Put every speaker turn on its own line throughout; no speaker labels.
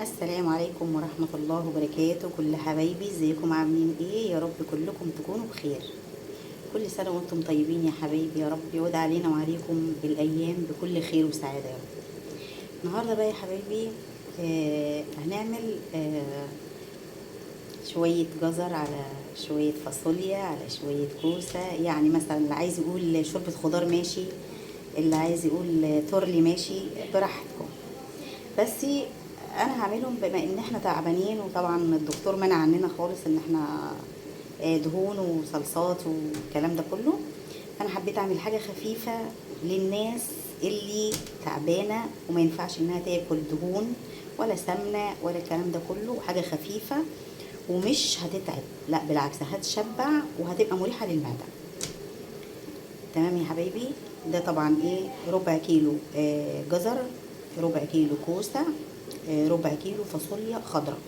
السلام عليكم ورحمة الله وبركاته. كل حبايبي ازيكم عاملين ايه؟ يا رب كلكم تكونوا بخير. كل سنة وانتم طيبين يا حبايبي، يا رب يعود علينا وعليكم بالأيام بكل خير وسعادة يا رب. النهاردة بقى يا حبايبي هنعمل شوية جزر على شوية فاصوليا على شوية كوسة. يعني مثلا اللي عايز يقول شوربة خضار ماشي، اللي عايز يقول تورلي ماشي، براحتكم. بس انا هعملهم بما ان احنا تعبانين، وطبعا الدكتور منع عننا خالص ان احنا دهون وصلصات والكلام ده كله. فانا حبيت اعمل حاجه خفيفه للناس اللي تعبانه وما ينفعش انها تاكل دهون ولا سمنه ولا الكلام ده كله. حاجه خفيفه ومش هتتعب، لا بالعكس هتشبع وهتبقى مريحه للمعده. تمام يا حبايبي. ده طبعا ايه، ربع كيلو جزر، ربع كيلو كوسه، ربع كيلو فاصوليا خضراء.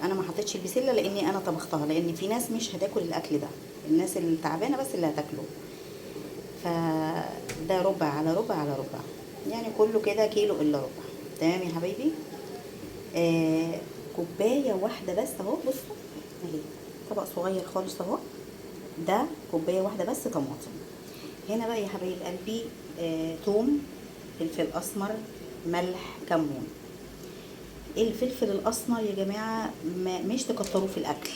انا ما حطيتش البسله لاني انا طبختها، لان في ناس مش هتاكل الاكل ده، الناس اللي تعبانه بس اللي هتاكله. فده ربع على ربع على ربع، يعني كله كده كيلو الا ربع. تمام يا حبايبي. كوبايه واحده بس اهو، بصوا اهي، طبق صغير خالص اهو، ده كوبايه واحده بس طماطم. هنا بقى يا حبايب قلبي توم، فلفل اسمر، ملح، كمون. الفلفل الاسمر يا جماعه مش تكتروه في الاكل،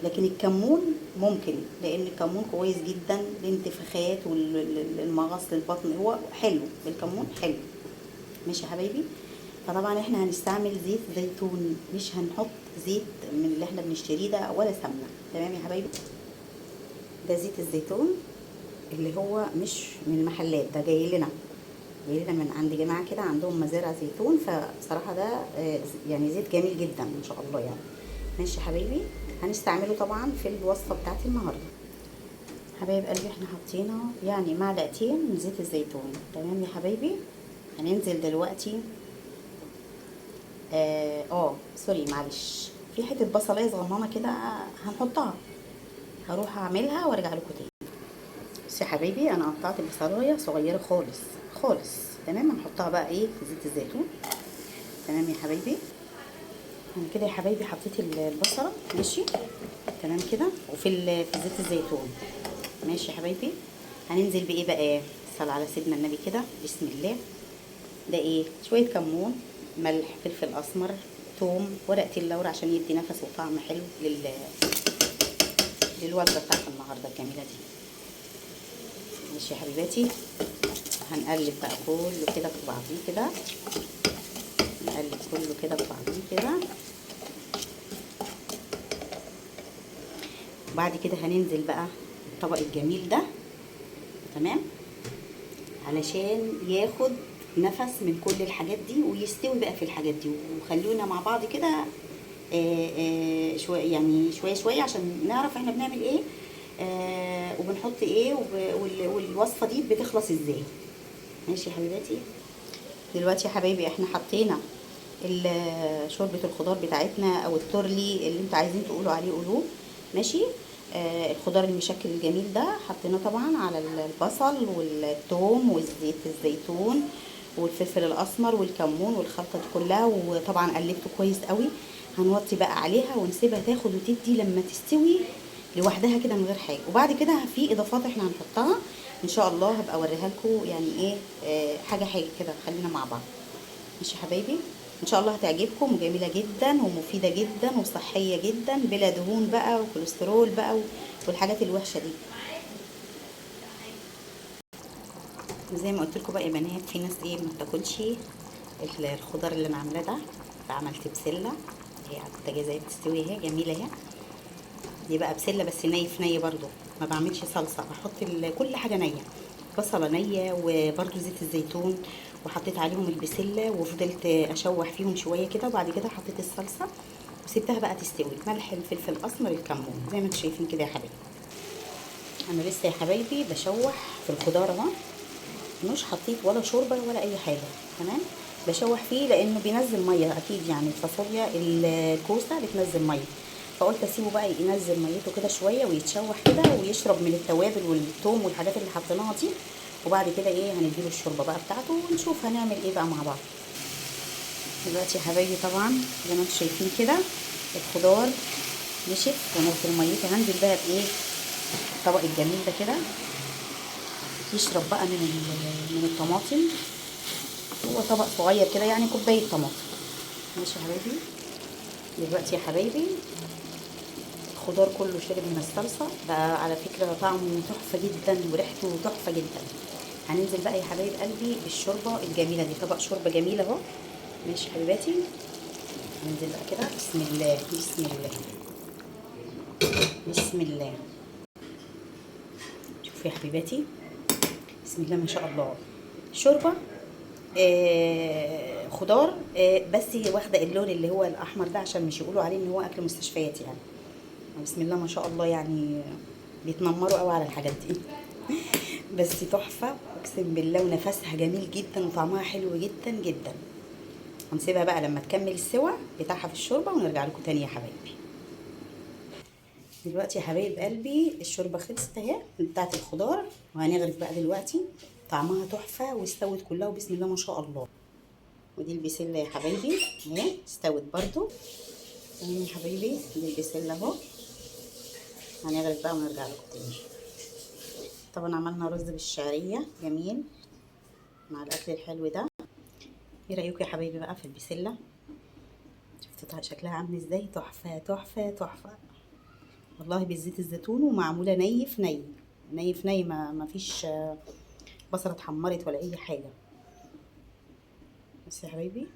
لكن الكمون ممكن، لان الكمون كويس جدا للانتفاخات والمغص للبطن، هو حلو، الكمون حلو. ماشي يا حبايبي. فطبعا احنا هنستعمل زيت زيتون، مش هنحط زيت من اللي احنا بنشتريه ده ولا سمنه. تمام يا حبايبي. ده زيت الزيتون اللي هو مش من المحلات، ده جاي لنا من عند جماعه كده عندهم مزارع زيتون. فصراحه ده يعني زيت جميل جدا ان شاء الله يعني. ماشي يا حبايبي. هنستعمله طبعا في الوصفه بتاعتي النهارده. حبايب قلبي احنا حاطين يعني معلقتين من زيت الزيتون. تمام يا حبايبي. هننزل دلوقتي سوري معلش، في حته بصلايه صغننه كده هنحطها، هروح اعملها وارجع لكم تاني. بس يا حبايبي انا قطعت البصلايه صغيره خالص خالص. تمام. هنحطها بقى ايه في زيت الزيتون. تمام يا حبايبي. انا كده يا حبايبي حطيت البصله، ماشي تمام كده، في زيت الزيتون. ماشي يا حبايبي. هننزل بايه بقى؟ صل على سيدنا النبي كده، بسم الله. ده ايه؟ شويه كمون، ملح، فلفل اسمر، ثوم، ورقه اللورا عشان يدي نفس وطعم حلو للوجبه بتاعت النهارده الجميله دي. ماشي يا حبيباتي. هنقلب بقى كله كده في بعضيه كده، نقلب كله كده في بعضيه كده. وبعد كده هننزل بقى الطبق الجميل ده، تمام، علشان ياخد نفس من كل الحاجات دي ويستوي بقى في الحاجات دي. وخلونا مع بعض كده شويه، يعني شويه شويه، عشان نعرف احنا بنعمل ايه وبنحط ايه والوصفه دي بتخلص ازاي. ماشي يا حبيباتي. دلوقتي يا حبايبي احنا حطينا شوربه الخضار بتاعتنا او التورلي اللي انتوا عايزين تقولوا عليه قولوه. ماشي. الخضار المشكل الجميل ده حطيناه طبعا على البصل والثوم والزيت الزيتون والفلفل الاسمر والكمون والخلطه دي كلها، وطبعا قلبته كويس قوي. هنوطي بقى عليها ونسيبها تاخد وتدي لما تستوي لوحدها كده من غير حاجه. وبعد كده في اضافات احنا هنحطها ان شاء الله، هبقى اوريها لكم يعني ايه حاجه حاجه كده. خلينا مع بعض. ماشي يا حبايبي. ان شاء الله هتعجبكم، وجميله جدا ومفيده جدا وصحيه جدا، بلا دهون بقى وكوليسترول بقى والحاجات الوحشه دي. زي ما قلت لكم بقى يا بنات، في ناس ايه ما بتاكلش الخضار اللي انا عاملاه ده. فعملت بسله هي على البوتاجاز اهي بتستوي اهي، جميله اهي. دي بقى بسله بس ني في ني برضو، ما بعملش صلصه، بحط كل حاجه نيه، بصله نيه وبرضو زيت الزيتون، وحطيت عليهم البسله وفضلت اشوح فيهم شويه كده. وبعد كده حطيت الصلصه وسبتها بقى تستوي، ملح، الفلفل الاسمر، الكمون، زي ما انتم شايفين كده يا حبايبي. انا لسه يا حبايبي بشوح في الخضار اهو، مش حطيت ولا شوربه ولا اي حاجه. تمام. بشوح فيه لانه بينزل ميه اكيد، يعني الفاصوليا الكوسه بتنزل ميه، فقلت اسيبه بقى ينزل ميته كده شويه ويتشوح كده ويشرب من التوابل والثوم والحاجات اللي حطيناها دي. وبعد كده ايه هنديله الشوربه بقى بتاعته ونشوف هنعمل ايه بقى مع بعض. دلوقتي يا حبايبي طبعا زي ما انتم شايفين كده الخضار نشف ونزل ميته. هنزل بقى بايه؟ الطبق الجميل ده كده يشرب بقى من الطماطم. هو طبق صغير كده يعني كوبايه طماطم. ماشي يا حبايبي. دلوقتي يا حبايبي الخضار كله شرب من الصلصه بقى، على فكره طعمه تحفه جدا وريحته تحفه جدا. هننزل بقى يا حبايب قلبي بالشوربه الجميله دي، طبق شوربه جميل اهو. ماشي يا حبيباتي. ننزل بقى كده بسم الله بسم الله بسم الله. شوفوا يا حبيباتي بسم الله ما شاء الله. شوربه خضار بس هي واخده اللون اللي هو الاحمر ده عشان مش يقولوا عليه ان هو اكل مستشفيات يعني. بسم الله ما شاء الله يعني بيتنمروا قوي على الحاجات دي. بس تحفه اقسم بالله، ونفسها جميل جدا وطعمها حلو جدا جدا. هنسيبها بقى لما تكمل السوا بتاعها في الشوربه ونرجع لكم تاني يا حبايبي. دلوقتي يا حبايب قلبي الشوربه خلصت اهي بتاعت الخضار، وهنغرف بقى دلوقتي. طعمها تحفه واستوت كلها وبسم الله ما شاء الله. ودي البسله يا حبايبي اهي استوت برضو يا حبايبي. دي البسله اهو. هنغرف بقى ونرجع لكم تاني. طبعا عملنا رز بالشعريه جميل مع الاكل الحلو ده. ايه رايكم يا حبايبي بقى في البسله؟ شفتوا شكلها عامل ازاي؟ تحفه تحفه تحفه والله، بالزيت الزيتون ومعموله نيف ني نيف ني، ما فيش بصله اتحمرت ولا اي حاجه. بس يا حبايبي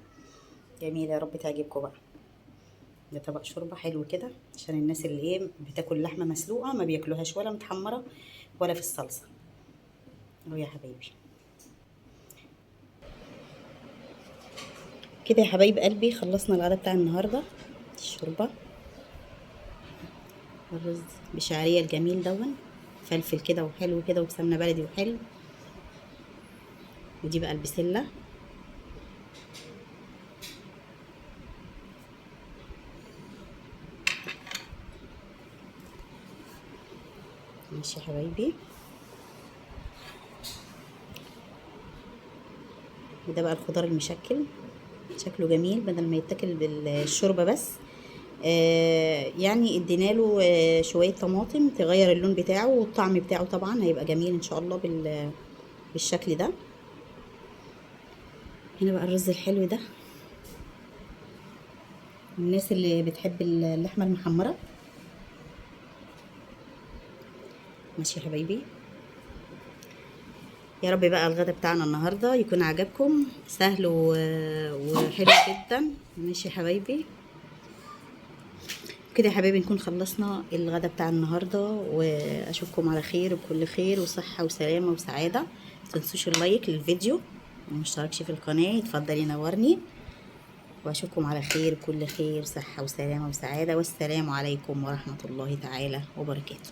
جميله، يا رب تعجبكم بقى. ده طبق شوربه حلو كده عشان الناس اللي ايه بتاكل لحمه مسلوقه ما بياكلوهاش ولا متحمره ولا في الصلصه اهو يا حبايبي. كده يا حبايب قلبي خلصنا الغدا بتاع النهارده. الشوربه والرز بشعريه الجميل دون، فلفل كده وحلو كده وبسمنه بلدي وحلو. ودي بقى البسله. ماشي يا حبايبي. وده بقى الخضار المشكل، شكله جميل بدل ما يتاكل بالشوربه بس. يعني اديناله شويه طماطم تغير اللون بتاعه والطعم بتاعه، طبعا هيبقى جميل ان شاء الله بالشكل ده. هنا بقى الرز الحلو ده الناس اللي بتحب اللحمه المحمره. ماشي يا حبايبي. يا رب بقى الغدا بتاعنا النهارده يكون عجبكم، سهل وحلو جدا. ماشي يا حبايبي. كده يا حبايبي نكون خلصنا الغدا بتاع النهارده، واشوفكم على خير بكل خير وصحه وسلامه وسعاده. متنسوش اللايك للفيديو ومشتركش في القناه يتفضل ينورني. واشوفكم على خير بكل خير صحه وسلامه وسعاده، والسلام عليكم ورحمه الله تعالى وبركاته.